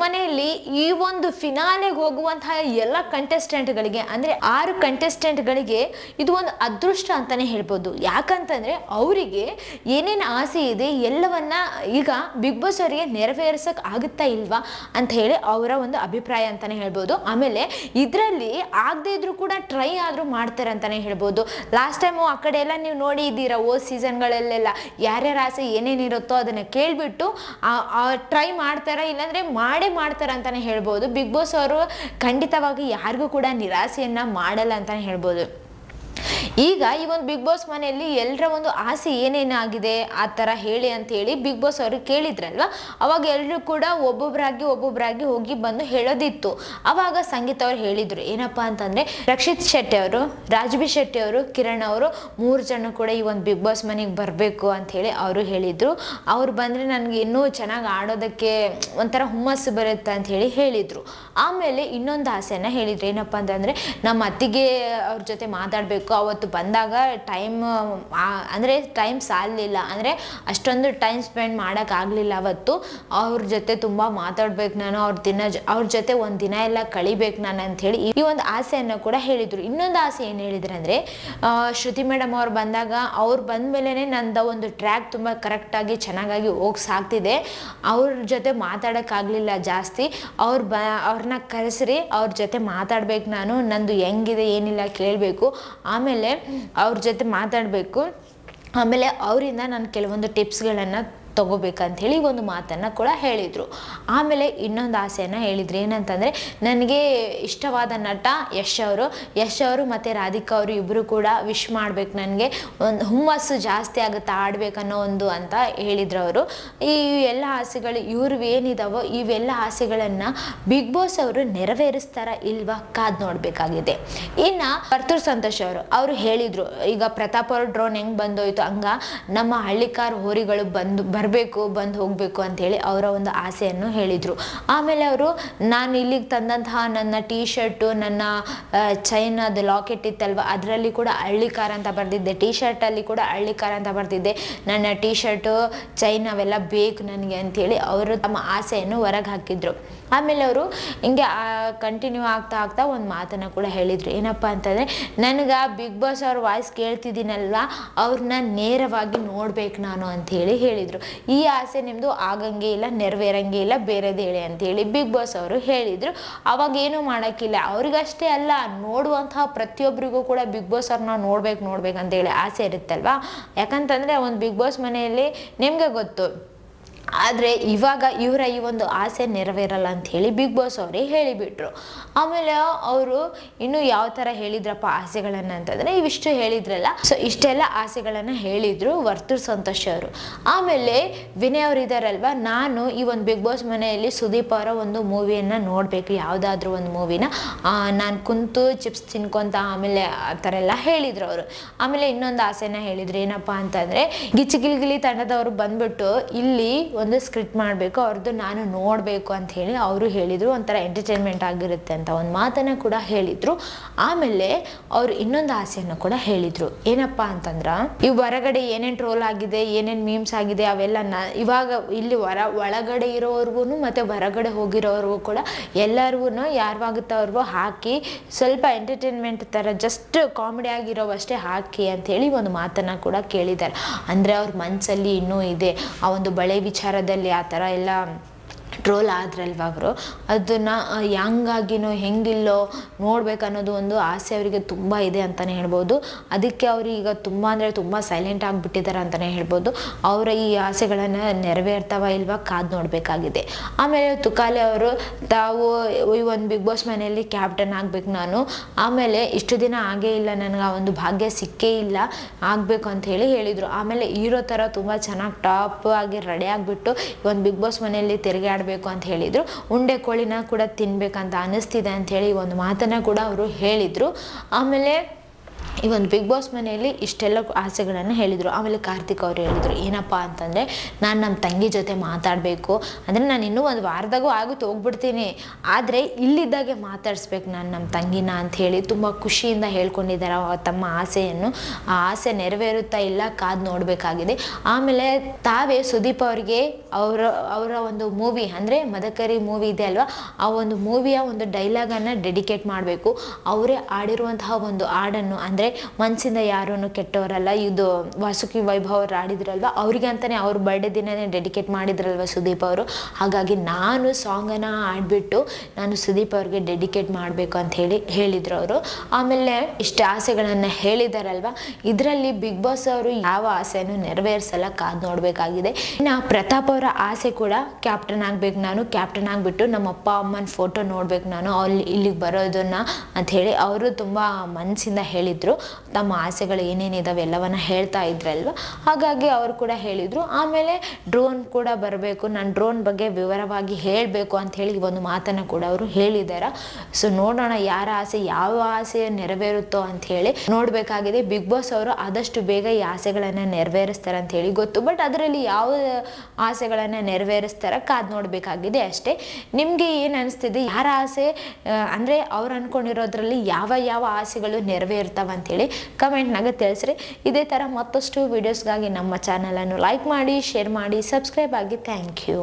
ಮನೆಯಲ್ಲಿ ಈ ಒಂದು ಫಿನಾಲೆಗೆ ಹೋಗುವಂತಹ ಎಲ್ಲ ಕಂಟೆಸ್ಟೆಂಟ್ಗಳಿಗೆ ಅಂದರೆ 6 ಕಂಟೆಸ್ಟೆಂಟ್ಗಳಿಗೆ ಇದು ಒಂದು ಅದೃಷ್ಟ ಅಂತಾನೆ ಹೇಳ್ಬೋದು. ಯಾಕಂತಂದ್ರೆ ಅವರಿಗೆ ಏನೇನು ಆಸೆ ಇದೆ ಎಲ್ಲವನ್ನ ಈಗ ಬಿಗ್ ಬಾಸ್ ಅವರಿಗೆ ನೆರವೇರಿಸಕ್ ಆಗುತ್ತಾ ಇಲ್ವಾ ಅಂತ ಹೇಳಿ ಅವರ ಒಂದು ಅಭಿಪ್ರಾಯ ಅಂತಾನೆ ಹೇಳ್ಬೋದು. ಆಮೇಲೆ ಇದರಲ್ಲಿ ಆಗದೆ ಇದ್ರೂ ಕೂಡ ಟ್ರೈ ಆದ್ರೂ ಮಾಡ್ತಾರೆ ಅಂತಾನೆ ಹೇಳ್ಬೋದು. ಲಾಸ್ಟ್ ಟೈಮು ಆ ಕಡೆ ಎಲ್ಲ ನೀವು ನೋಡಿ ಇದ್ದೀರಾ, ಸೀಸನ್ಗಳಲ್ಲೆಲ್ಲ ಯಾರ್ಯಾರ ಆಸೆ ಏನೇನಿರುತ್ತೋ ಅದನ್ನ ಕೇಳ್ಬಿಟ್ಟು ಟ್ರೈ ಮಾಡ್ತಾರ, ಇಲ್ಲಾಂದ್ರೆ ಮಾಡೇ ಮಾಡ್ತಾರ ಅಂತಾನೆ ಹೇಳ್ಬೋದು. ಬಿಗ್ ಬಾಸ್ ಅವರು ಖಂಡಿತವಾಗಿ ಯಾರಿಗೂ ಕೂಡ ನಿರಾಸೆಯನ್ನ ಮಾಡಲ್ಲ ಅಂತಾನೆ ಹೇಳ್ಬೋದು. ಈಗ ಈ ಒಂದು ಬಿಗ್ ಬಾಸ್ ಮನೆಯಲ್ಲಿ ಎಲ್ಲರ ಒಂದು ಆಸೆ ಏನೇನಾಗಿದೆ ಆ ಥರ ಹೇಳಿ ಅಂತ ಹೇಳಿ ಬಿಗ್ ಬಾಸ್ ಅವರು ಕೇಳಿದ್ರಲ್ವ, ಅವಾಗ ಎಲ್ಲರೂ ಕೂಡ ಒಬ್ಬೊಬ್ಬರಾಗಿ ಹೋಗಿ ಬಂದು ಹೇಳೋದಿತ್ತು. ಅವಾಗ ಸಂಗೀತ ಅವ್ರು ಹೇಳಿದ್ರು ಏನಪ್ಪಾ ಅಂತಂದ್ರೆ, ರಕ್ಷಿತ್ ಶೆಟ್ಟಿ ಅವರು, ರಾಜ್ಬಿ ಶೆಟ್ಟಿ ಅವರು, ಕಿರಣ್ ಅವರು 3 ಜನ ಕೂಡ ಈ ಒಂದು ಬಿಗ್ ಬಾಸ್ ಮನೆಗೆ ಬರಬೇಕು ಅಂತ ಹೇಳಿ ಅವರು ಹೇಳಿದ್ರು. ಅವ್ರು ಬಂದ್ರೆ ನನಗೆ ಇನ್ನೂ ಚೆನ್ನಾಗಿ ಆಡೋದಕ್ಕೆ ಒಂಥರ ಹುಮ್ಮಸ್ಸು ಬರುತ್ತೆ ಅಂತ ಹೇಳಿ ಹೇಳಿದ್ರು. ಆಮೇಲೆ ಇನ್ನೊಂದು ಆಸೆನ ಹೇಳಿದ್ರು, ಏನಪ್ಪಾ ಅಂತಂದ್ರೆ ನಮ್ಮ ಅತ್ತಿಗೆ ಅವ್ರ ಜೊತೆ ಮಾತಾಡಬೇಕು. ಅವತ್ತು ಬಂದಾಗ ಟೈಮ್ ಸಾಲಲಿಲ್ಲ, ಅಂದರೆ ಅಷ್ಟೊಂದು ಟೈಮ್ ಸ್ಪೆಂಡ್ ಮಾಡೋಕ್ಕಾಗಲಿಲ್ಲ. ಅವತ್ತು ಅವ್ರ ಜೊತೆ ತುಂಬ ಮಾತಾಡ್ಬೇಕು ನಾನು, ಅವ್ರ ಜೊತೆ ಒಂದು ದಿನ ಎಲ್ಲ ಕಳಿಬೇಕು ನಾನು ಅಂತ ಹೇಳಿ ಈ ಒಂದು ಆಸೆಯನ್ನು ಕೂಡ ಹೇಳಿದರು. ಇನ್ನೊಂದು ಆಸೆ ಏನು ಹೇಳಿದ್ರು ಅಂದರೆ, ಶ್ರುತಿ ಮೇಡಮ್ ಅವ್ರು ಬಂದಾಗ ಅವ್ರು ಬಂದ ಮೇಲೇ ನಂದು ಒಂದು ಟ್ರ್ಯಾಕ್ ತುಂಬ ಕರೆಕ್ಟಾಗಿ ಚೆನ್ನಾಗಾಗಿ ಹೋಗಿ ಸಾಕ್ತಿದೆ. ಅವ್ರ ಜೊತೆ ಮಾತಾಡೋಕ್ಕಾಗಲಿಲ್ಲ ಜಾಸ್ತಿ. ಅವ್ರನ್ನ ಕರೆಸ್ರಿ, ಅವ್ರ ಜೊತೆ ಮಾತಾಡ್ಬೇಕು ನಾನು, ನಂದು ಹೆಂಗಿದೆ ಏನಿಲ್ಲ ಕೇಳಬೇಕು. ಆಮೇಲೆ ಅವ್ರ ಜೊತೆ ಮಾತಾಡಬೇಕು. ಆಮೇಲೆ ಅವರಿಂದ ನಾನು ಕೆಲವೊಂದು ಟಿಪ್ಸ್ಗಳನ್ನು ತಗೋಬೇಕಂತ ಹೇಳಿ ಒಂದು ಮಾತನ್ನು ಕೂಡ ಹೇಳಿದರು. ಆಮೇಲೆ ಇನ್ನೊಂದು ಆಸೆಯನ್ನು ಹೇಳಿದ್ರು, ಏನಂತಂದರೆ ನನಗೆ ಇಷ್ಟವಾದ ನಟ ಯಶ್ ಅವರು ಮತ್ತು ರಾಧಿಕಾ ಅವರು ಇಬ್ಬರು ಕೂಡ ವಿಶ್ ಮಾಡಬೇಕು, ನನಗೆ ಒಂದು ಹುಮ್ಮಸ್ಸು ಜಾಸ್ತಿ ಆಗುತ್ತೆ ಆಡಬೇಕನ್ನೋ ಒಂದು ಅಂತ ಹೇಳಿದ್ರು ಅವರು. ಈ ಎಲ್ಲ ಆಸೆಗಳು ಇವ್ರು ಏನಿದಾವೋ ಇವೆಲ್ಲ ಆಸೆಗಳನ್ನು ಬಿಗ್ ಬಾಸ್ ಅವರು ನೆರವೇರಿಸ್ತಾರ ಇಲ್ವಾ ಕಾದು ನೋಡಬೇಕಾಗಿದೆ. ಇನ್ನು ವರ್ತೂರ್ ಸಂತೋಷ್ ಅವರು ಹೇಳಿದರು, ಈಗ ಪ್ರತಾಪ್ ಅವ್ರ ಡ್ರೋನ್ ಹೆಂಗೆ ಬಂದೋಯ್ತು ಹಂಗ ನಮ್ಮ ಹಳ್ಳಿಕಾರ್ ಹೋರಿಗಳು ಬಂದು ಹೋಗಬೇಕು ಅಂತೇಳಿ ಅವರ ಒಂದು ಆಸೆಯನ್ನು ಹೇಳಿದರು. ಆಮೇಲೆ ಅವರು ನಾನು ಇಲ್ಲಿಗೆ ತಂದಂತಹ ನನ್ನ ಟೀ ಶರ್ಟು, ನನ್ನ ಚೈನ್, ಅದು ಲಾಕೆಟ್ ಇತ್ತಲ್ವ ಅದರಲ್ಲಿ ಕೂಡ ಹಳ್ಳಿಕಾರ ಅಂತ ಬರೆದಿದ್ದೆ, ಟೀ ಶರ್ಟಲ್ಲಿ ಕೂಡ ಹಳ್ಳಿಕಾರ ಅಂತ ಬರೆದಿದ್ದೆ, ನನ್ನ ಟೀ ಶರ್ಟು ಚೈನ್ ಅವೆಲ್ಲ ಬೇಕು ನನಗೆ ಅಂಥೇಳಿ ಅವರು ತಮ್ಮ ಆಸೆಯನ್ನು ಹೊರಗೆ ಹಾಕಿದ್ರು. ಆಮೇಲೆ ಅವರು ಹಿಂಗೆ ಕಂಟಿನ್ಯೂ ಆಗ್ತಾ ಒಂದು ಮಾತನ್ನು ಕೂಡ ಹೇಳಿದರು, ಏನಪ್ಪ ಅಂತಂದರೆ ನನಗೆ ಬಿಗ್ ಬಾಸ್ ಅವ್ರ ವಾಯ್ಸ್ ಕೇಳ್ತಿದ್ದೀನಲ್ವ ಅವ್ರನ್ನ ನೇರವಾಗಿ ನೋಡ್ಬೇಕು ನಾನು ಅಂಥೇಳಿ ಹೇಳಿದರು. ಈ ಆಸೆ ನಿಮ್ಮದು ಆಗಂಗೆ ಇಲ್ಲ, ನೆರವೇರಂಗೆ ಇಲ್ಲ, ಬೇರೆದು ಹೇಳಿ ಅಂತೇಳಿ ಬಿಗ್ ಬಾಸ್ ಅವರು ಹೇಳಿದರು. ಅವಾಗ ಏನೂ ಮಾಡೋಕ್ಕಿಲ್ಲ, ಅವ್ರಿಗಷ್ಟೇ ಅಲ್ಲ ನೋಡುವಂತಹ ಪ್ರತಿಯೊಬ್ಬರಿಗೂ ಕೂಡ ಬಿಗ್ ಬಾಸ್ ಅವ್ರನ್ನ ನೋಡ್ಬೇಕು ಅಂತೇಳಿ ಆಸೆ ಇರುತ್ತಲ್ವ. ಯಾಕಂತಂದರೆ ಒಂದು ಬಿಗ್ ಬಾಸ್ ಮನೆಯಲ್ಲಿ ನಿಮಗೆ ಗೊತ್ತು, ಆದರೆ ಇವಾಗ ಇವರ ಈ ಒಂದು ಆಸೆ ನೆರವೇರಲ್ಲ ಅಂತ ಹೇಳಿ ಬಿಗ್ ಬಾಸ್ ಅವರೇ ಹೇಳಿಬಿಟ್ರು. ಆಮೇಲೆ ಅವರು ಇನ್ನು ಯಾವ ಥರ ಹೇಳಿದ್ರಪ್ಪ ಆಸೆಗಳನ್ನು ಅಂತಂದರೆ ಇವಿಷ್ಟು ಹೇಳಿದ್ರಲ್ಲ, ಸೊ ಇಷ್ಟೆಲ್ಲ ಆಸೆಗಳನ್ನು ಹೇಳಿದರು ವರ್ತೂರ್ ಸಂತೋಷ್ ಅವರು. ಆಮೇಲೆ ವಿನಯ್ ಅವರು ಇದ್ದಾರಲ್ವ, ನಾನು ಈ ಒಂದು ಬಿಗ್ ಬಾಸ್ ಮನೆಯಲ್ಲಿ ಸುದೀಪ್ ಅವರ ಒಂದು ಮೂವಿಯನ್ನು ನೋಡಬೇಕು, ಯಾವುದಾದ್ರೂ ಒಂದು ಮೂವಿನ ನಾನು ಕುಂತು ಚಿಪ್ಸ್ ತಿನ್ಕೊಂತ ಆಮೇಲೆ ಆ ಥರ ಎಲ್ಲ ಹೇಳಿದರು ಅವರು. ಆಮೇಲೆ ಇನ್ನೊಂದು ಆಸೆನ ಹೇಳಿದ್ರು, ಏನಪ್ಪ ಅಂತಂದರೆ ಗಿಲಿ ತಂಡದವರು ಬಂದ್ಬಿಟ್ಟು ಇಲ್ಲಿ ಒಂದು ಸ್ಕ್ರಿಪ್ಟ್ ಮಾಡಬೇಕು, ಅವ್ರದ್ದು ನಾನು ನೋಡಬೇಕು ಅಂತ ಹೇಳಿ ಅವರು ಹೇಳಿದರು. ಒಂಥರ ಎಂಟರ್ಟೈನ್ಮೆಂಟ್ ಆಗಿರುತ್ತೆ ಅಂತ ಒಂದು ಮಾತನ್ನು ಕೂಡ ಹೇಳಿದರು. ಆಮೇಲೆ ಅವರು ಇನ್ನೊಂದು ಆಸೆಯನ್ನು ಕೂಡ ಹೇಳಿದರು, ಏನಪ್ಪ ಅಂತಂದ್ರೆ ಈ ಹೊರಗಡೆ ಏನೇನು ಟ್ರೋಲ್ ಆಗಿದೆ, ಏನೇನು ಮೀಮ್ಸ್ ಆಗಿದೆ ಅವೆಲ್ಲ ಇವಾಗ ಇಲ್ಲಿ ಒಳಗಡೆ ಇರೋವ್ರಿಗೂ ಮತ್ತು ಹೊರಗಡೆ ಹೋಗಿರೋವ್ರಿಗೂ ಕೂಡ ಎಲ್ಲರಿಗೂ ಯಾವಾಗುತ್ತೋ ಅವ್ರಿಗೂ ಹಾಕಿ ಸ್ವಲ್ಪ ಎಂಟರ್ಟೈನ್ಮೆಂಟ್ ಥರ ಜಸ್ಟ್ ಕಾಮಿಡಿ ಆಗಿರೋವಷ್ಟೇ ಹಾಕಿ ಅಂಥೇಳಿ ಒಂದು ಮಾತನ್ನು ಕೂಡ ಕೇಳಿದ್ದಾರೆ. ಅಂದರೆ ಅವ್ರ ಮನಸ್ಸಲ್ಲಿ ಇನ್ನೂ ಇದೆ ಆ ಒಂದು ಬಳೆ ವಿಚಾರದಲ್ಲಿ ಆ ಥರ ಎಲ್ಲ ಟ್ರೋಲ್ ಆದ್ರಲ್ವ ಅವರು, ಅದನ್ನು ಹೆಂಗಾಗಿನೋ ಹೆಂಗಿಲ್ಲೋ ನೋಡ್ಬೇಕನ್ನೋದು ಒಂದು ಆಸೆ ಅವರಿಗೆ ತುಂಬ ಇದೆ ಅಂತಲೇ ಹೇಳ್ಬೋದು. ಅದಕ್ಕೆ ಅವರು ಈಗ ತುಂಬ ಅಂದರೆ ತುಂಬ ಸೈಲೆಂಟ್ ಆಗಿಬಿಟ್ಟಿದ್ದಾರೆ ಅಂತಲೇ ಹೇಳ್ಬೋದು. ಅವರ ಈ ಆಸೆಗಳನ್ನು ನೆರವೇರ್ತಾವ ಇಲ್ವಾ ಕಾದು ನೋಡಬೇಕಾಗಿದೆ. ಆಮೇಲೆ ತುಕಾಲೆ ಅವರು ತಾವು ಈ ಒಂದು ಬಿಗ್ ಬಾಸ್ ಮನೆಯಲ್ಲಿ ಕ್ಯಾಪ್ಟನ್ ಆಗಬೇಕು ನಾನು, ಆಮೇಲೆ ಇಷ್ಟು ದಿನ ಆಗೇ ಇಲ್ಲ ನನಗೆ ಆ ಒಂದು ಭಾಗ್ಯ ಸಿಕ್ಕೇ ಇಲ್ಲ, ಆಗಬೇಕು ಅಂತ ಹೇಳಿದರು. ಆಮೇಲೆ ಹೀರೋ ಥರ ತುಂಬ ಚೆನ್ನಾಗಿ ಟಾಪ್ ಆಗಿ ರೆಡಿ ಆಗಿಬಿಟ್ಟು ಒಂದು ಬಿಗ್ ಬಾಸ್ ಮನೆಯಲ್ಲಿ ತಿರುಗಾಡಬೇಕು ಅಂತ ಹೇಳಿದರು. ಉಂಡೆ ಕೋಳಿನ ಕೂಡ ತಿನ್ಬೇಕಂತ ಅನ್ನಿಸ್ತಿದೆ ಅಂತ ಹೇಳಿ ಒಂದು ಮಾತನ್ನ ಕೂಡ ಅವರು ಹೇಳಿದರು. ಆಮೇಲೆ ಈ ಒಂದು ಬಿಗ್ ಬಾಸ್ ಮನೆಯಲ್ಲಿ ಇಷ್ಟೆಲ್ಲ ಆಸೆಗಳನ್ನು ಹೇಳಿದರು. ಆಮೇಲೆ ಕಾರ್ತಿಕ್ ಅವರು ಹೇಳಿದರು ಏನಪ್ಪ ಅಂತಂದರೆ, ನಾನು ನಮ್ಮ ತಂಗಿ ಜೊತೆ ಮಾತಾಡಬೇಕು, ಅಂದರೆ ನಾನು ಇನ್ನೂ ಒಂದು ವಾರದಾಗೂ ಆಗುತ್ತೆ ಹೋಗ್ಬಿಡ್ತೀನಿ, ಆದರೆ ಇಲ್ಲಿದ್ದಾಗೆ ಮಾತಾಡಿಸ್ಬೇಕು ನಾನು ನಮ್ಮ ತಂಗಿನ ಅಂಥೇಳಿ ತುಂಬ ಖುಷಿಯಿಂದ ಹೇಳ್ಕೊಂಡಿದ್ದಾರೆ ತಮ್ಮ ಆಸೆಯನ್ನು. ಆ ಆಸೆ ನೆರವೇರುತ್ತಾ ಇಲ್ಲ ಕಾದು ನೋಡಬೇಕಾಗಿದೆ. ಆಮೇಲೆ ತಾವೇ ಸುದೀಪ್ ಅವರಿಗೆ ಅವರ ಒಂದು ಮೂವಿ ಅಂದರೆ ಮದಕರಿ ಮೂವಿ ಇದೆ ಅಲ್ವಾ, ಆ ಒಂದು ಮೂವಿಯ ಒಂದು ಡೈಲಾಗನ್ನು ಡೆಡಿಕೇಟ್ ಮಾಡಬೇಕು. ಅವರೇ ಆಡಿರುವಂತಹ ಒಂದು ಹಾಡನ್ನು, ಅಂದರೆ ಮನಸ್ಸಿಂದ ಯಾರೂ ಕೆಟ್ಟವರಲ್ಲ, ಇದು ವಾಸುಕಿ ವೈಭವ್ ಅವರು ಆಡಿದ್ರಲ್ವ, ಅವ್ರಿಗೆ ಅಂತಾನೆ ಅವ್ರ ಬರ್ಡೇ ದಿನನೇ ಡೆಡಿಕೇಟ್ ಮಾಡಿದ್ರಲ್ವ ಸುದೀಪ್ ಅವರು. ಹಾಗಾಗಿ ನಾನು ಸಾಂಗನ್ನು ಆಡಿಬಿಟ್ಟು ನಾನು ಸುದೀಪ್ ಅವ್ರಿಗೆ ಡೆಡಿಕೇಟ್ ಮಾಡಬೇಕು ಅಂತ ಹೇಳಿದರು ಅವರು. ಆಮೇಲೆ ಇಷ್ಟು ಆಸೆಗಳನ್ನು ಹೇಳಿದಾರಲ್ವ, ಇದರಲ್ಲಿ ಬಿಗ್ ಬಾಸ್ ಅವರು ಯಾವ ಆಸೆಯನ್ನು ನೆರವೇರಿಸಲ್ಲ, ಕಾದು ನೋಡಬೇಕಾಗಿದೆ. ಇನ್ನು ಪ್ರತಾಪ್ ಅವರ ಆಸೆ ಕೂಡ ಕ್ಯಾಪ್ಟನ್ ಆಗಬೇಕು, ನಾನು ಕ್ಯಾಪ್ಟನ್ ಆಗಿಬಿಟ್ಟು ನಮ್ಮ ಅಪ್ಪ ಅಮ್ಮನ ಫೋಟೋ ನೋಡ್ಬೇಕು ನಾನು ಅಲ್ಲಿ ಇಲ್ಲಿಗೆ ಬರೋದನ್ನು ಅಂಥೇಳಿ ಅವರು ತುಂಬ ಮನಸ್ಸಿಂದ ಹೇಳಿದರು. ತಮ್ಮ ಆಸೆಗಳು ಏನೇನಿದಾವೆ ಎಲ್ಲವನ್ನ ಹೇಳ್ತಾ ಇದ್ರಲ್ವ, ಹಾಗಾಗಿ ಅವರು ಕೂಡ ಹೇಳಿದರು. ಆಮೇಲೆ ಡ್ರೋನ್ ಕೂಡ ಬರಬೇಕು, ನಾನು ಡ್ರೋನ್ ಬಗ್ಗೆ ವಿವರವಾಗಿ ಹೇಳಬೇಕು ಅಂಥೇಳಿ ಒಂದು ಮಾತನ್ನು ಕೂಡ ಅವರು ಹೇಳಿದ್ದಾರೆ. ಸೊ ನೋಡೋಣ ಯಾರ ಆಸೆ ಯಾವ ಆಸೆ ನೆರವೇರುತ್ತೋ ಅಂಥೇಳಿ ನೋಡಬೇಕಾಗಿದೆ. ಬಿಗ್ ಬಾಸ್ ಅವರು ಆದಷ್ಟು ಬೇಗ ಈ ಆಸೆಗಳನ್ನು ನೆರವೇರಿಸ್ತಾರೆ ಅಂಥೇಳಿ ಗೊತ್ತು, ಬಟ್ ಅದರಲ್ಲಿ ಯಾವ ಆಸೆಗಳನ್ನು ನೆರವೇರಿಸ್ತಾರೆ ಕಾದು ನೋಡಬೇಕಾಗಿದೆ ಅಷ್ಟೇ. ನಿಮಗೆ ಏನು ಅನಿಸ್ತಿದೆ, ಯಾರ ಆಸೆ ಅಂದರೆ ಅವ್ರು ಅಂದ್ಕೊಂಡಿರೋದ್ರಲ್ಲಿ ಯಾವ ಯಾವ ಆಸೆಗಳು ನೆರವೇರ್ತಾವೆ ಅಂಥೇಳಿ ಕಮೆಂಟ್ನಾಗ ತಿಳಿಸ್ರಿ. ಇದೇ ಥರ ಮತ್ತಷ್ಟು ವೀಡಿಯೋಸ್ಗಾಗಿ ನಮ್ಮ ಚಾನಲನ್ನು ಲೈಕ್ ಮಾಡಿ, ಶೇರ್ ಮಾಡಿ, ಸಬ್ಸ್ಕ್ರೈಬ್ ಆಗಿ. Thank you.